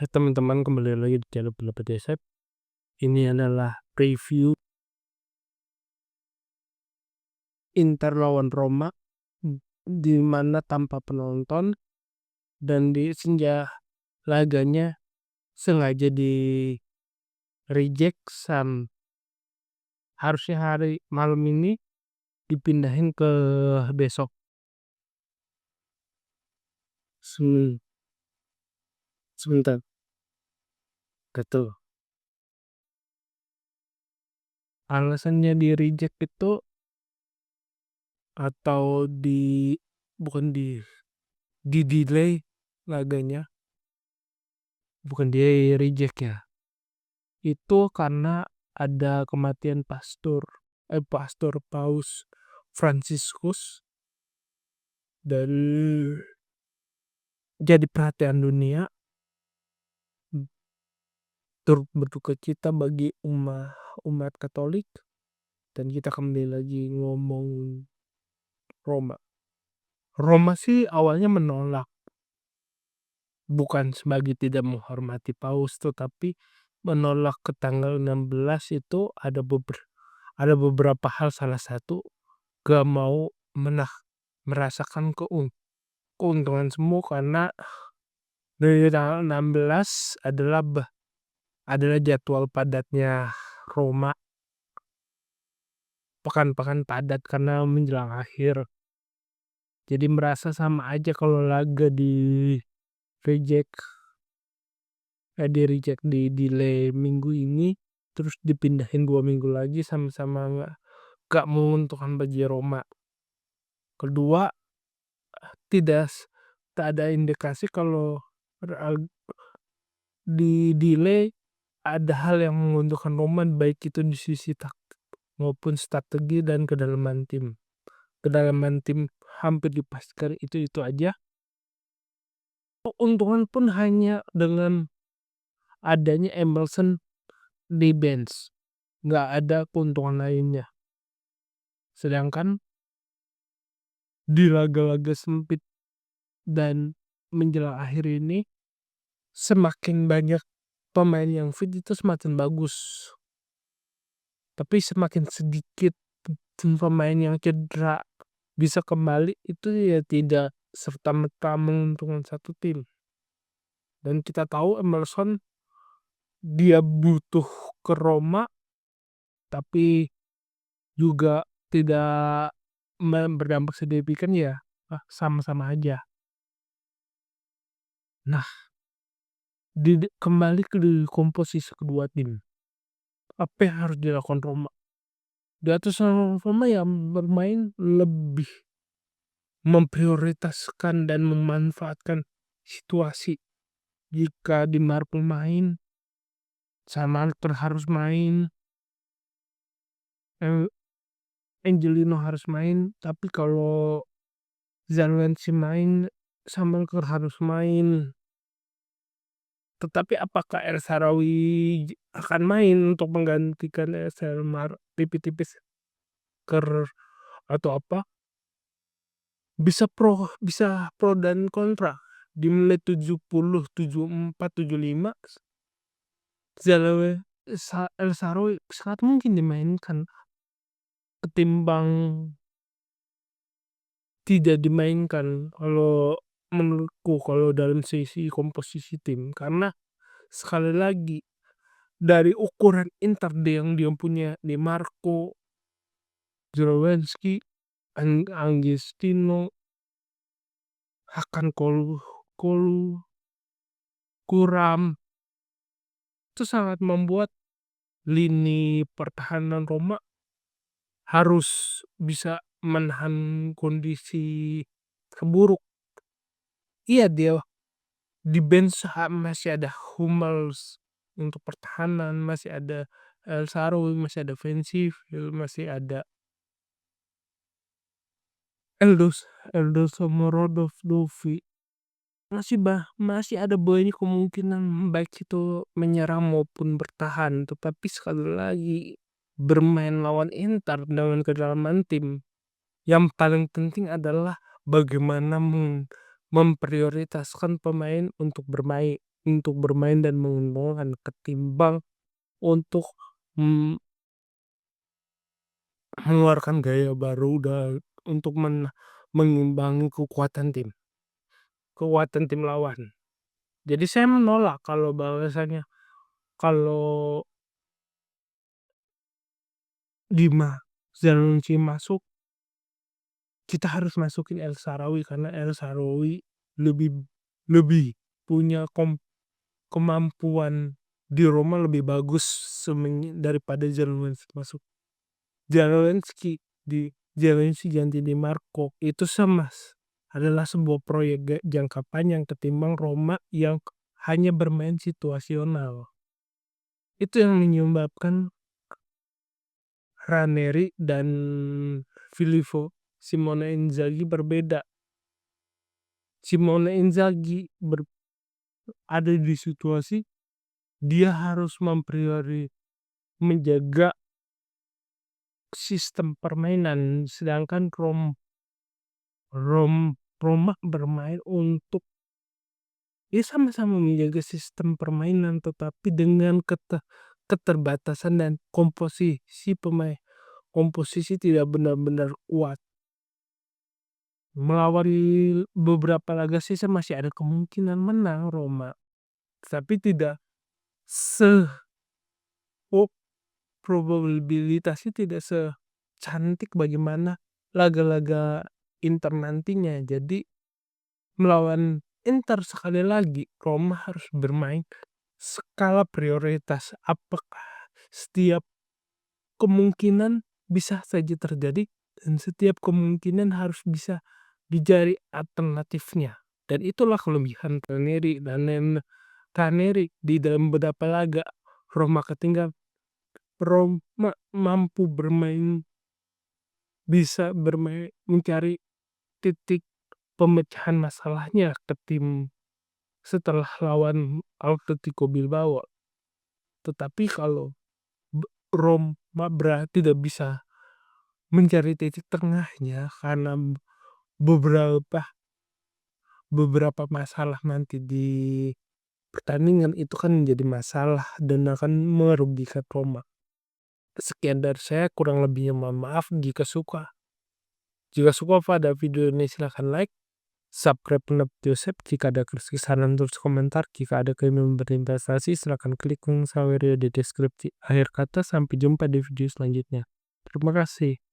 Hai teman-teman, kembali lagi di channel Pendapat Yesep. Ini adalah preview Inter lawan Roma di mana tanpa penonton dan di laganya sengaja di reject harusnya hari malam ini dipindahin ke besok. Sebentar, betul. Alasannya di reject itu atau bukan di delay laganya, bukan di reject ya. Itu karena ada kematian pastor Paus Franciscus dan jadi perhatian dunia, turut berduka cita bagi umat Katolik. Dan kita kembali lagi ngomong Roma. Roma sih awalnya menolak, bukan sebagai tidak menghormati Paus, tetapi menolak ke tanggal 16 itu ada beberapa hal. Salah satu, gak mau merasakan keuntungan semua karena dari tanggal 16 adalah jadwal padatnya Roma, pekan-pekan padat karena menjelang akhir. Jadi merasa sama aja kalau laga di reject di delay minggu ini terus dipindahin 2 minggu lagi, sama-sama gak menguntungkan bagi Roma. Kedua, tak ada indikasi kalau di delay ada hal yang menguntungkan Roma, baik itu di sisi taktik maupun strategi dan kedalaman tim. Kedalaman tim hampir dipastikan itu aja. Keuntungan pun hanya dengan adanya Emerson di bench, nggak ada keuntungan lainnya. Sedangkan di laga-laga sempit dan menjelang akhir ini, semakin banyak pemain yang fit itu semakin bagus. Tapi semakin sedikit pemain yang cedera bisa kembali, itu ya tidak serta-merta menguntungkan satu tim. Dan kita tahu Emerson dia butuh ke Roma, tapi juga tidak berdampak signifikan, ya sama-sama aja. Nah, kembali ke komposisi kedua tim, apa yang harus dilakukan Roma? Di atas Roma yang bermain lebih memprioritaskan dan memanfaatkan situasi. Jika Di Marco main, Sanalter harus main, Angelino harus main. Tapi kalau Zanwensi main, Samalker harus main. Tetapi apakah El Shaarawy akan main untuk menggantikan Selmar tipis-tipis atau apa? Bisa pro dan kontra. Di menit 70, 74, 75 El Shaarawy sangat mungkin dimainkan ketimbang tidak dimainkan, kalau menurutku, kalau dalam sisi komposisi tim. Karena sekali lagi, dari ukuran Inter yang dia punya Di Marco, Jurowski, Agostino, Hakan Kolu, Kuram, itu sangat membuat lini pertahanan Roma harus bisa menahan kondisi terburuk. Iya, dia di bench masih ada Hummels untuk pertahanan, masih ada El Shaarawy, masih ada Defensif, masih ada Eldos Morodov Dovi, masih ada banyak kemungkinan baik itu menyerang maupun bertahan. Tetapi sekali lagi, bermain lawan Inter dengan kedalaman tim, yang paling penting adalah bagaimana memprioritaskan pemain untuk bermain. untuk bermain dan menguntungkan ketimbang untuk, mmm, mengeluarkan gaya baru untuk mengimbangi kekuatan tim lawan. Jadi saya menolak kalau bahwasanya kalau Zalewski masuk, kita harus masukin El Shaarawy karena El Shaarawy lebih lebih punya kemampuan di Roma lebih bagus daripada Zalewski masuk. Zalewski ganti Di Marco itu adalah sebuah proyek jangka panjang ketimbang Roma yang hanya bermain situasional. Itu yang menyebabkan Ranieri dan Filippo Simone Inzaghi berbeda. Simone Inzaghi ada di situasi dia harus menjaga sistem permainan, sedangkan Roma bermain untuk sama-sama menjaga sistem permainan tetapi dengan keterbatasan dan komposisi tidak benar-benar kuat. Melawan beberapa laga sisa masih ada kemungkinan menang Roma, tapi tidak probabilitasnya tidak secantik bagaimana laga-laga Inter nantinya. Jadi melawan Inter sekali lagi Roma harus bermain skala prioritas. Apakah setiap kemungkinan bisa saja terjadi dan setiap kemungkinan harus bisa dicari alternatifnya. Dan itulah kelebihan Ranieri di dalam beberapa laga Roma mampu bisa bermain mencari titik pemecahan masalahnya ke tim setelah lawan Atletico Bilbao. Tetapi kalau Roma tidak bisa mencari titik tengahnya karena beberapa masalah nanti di pertandingan itu kan menjadi masalah dan akan merugikan Roma. Sekian dari saya, kurang lebihnya mohon maaf. Jika suka pada video ini silahkan like, subscribe Joseph. Jika ada saran tulis komentar. Jika ada keinginan berinvestasi silahkan klik link di deskripsi. Akhir kata, sampai jumpa di video selanjutnya. Terima kasih.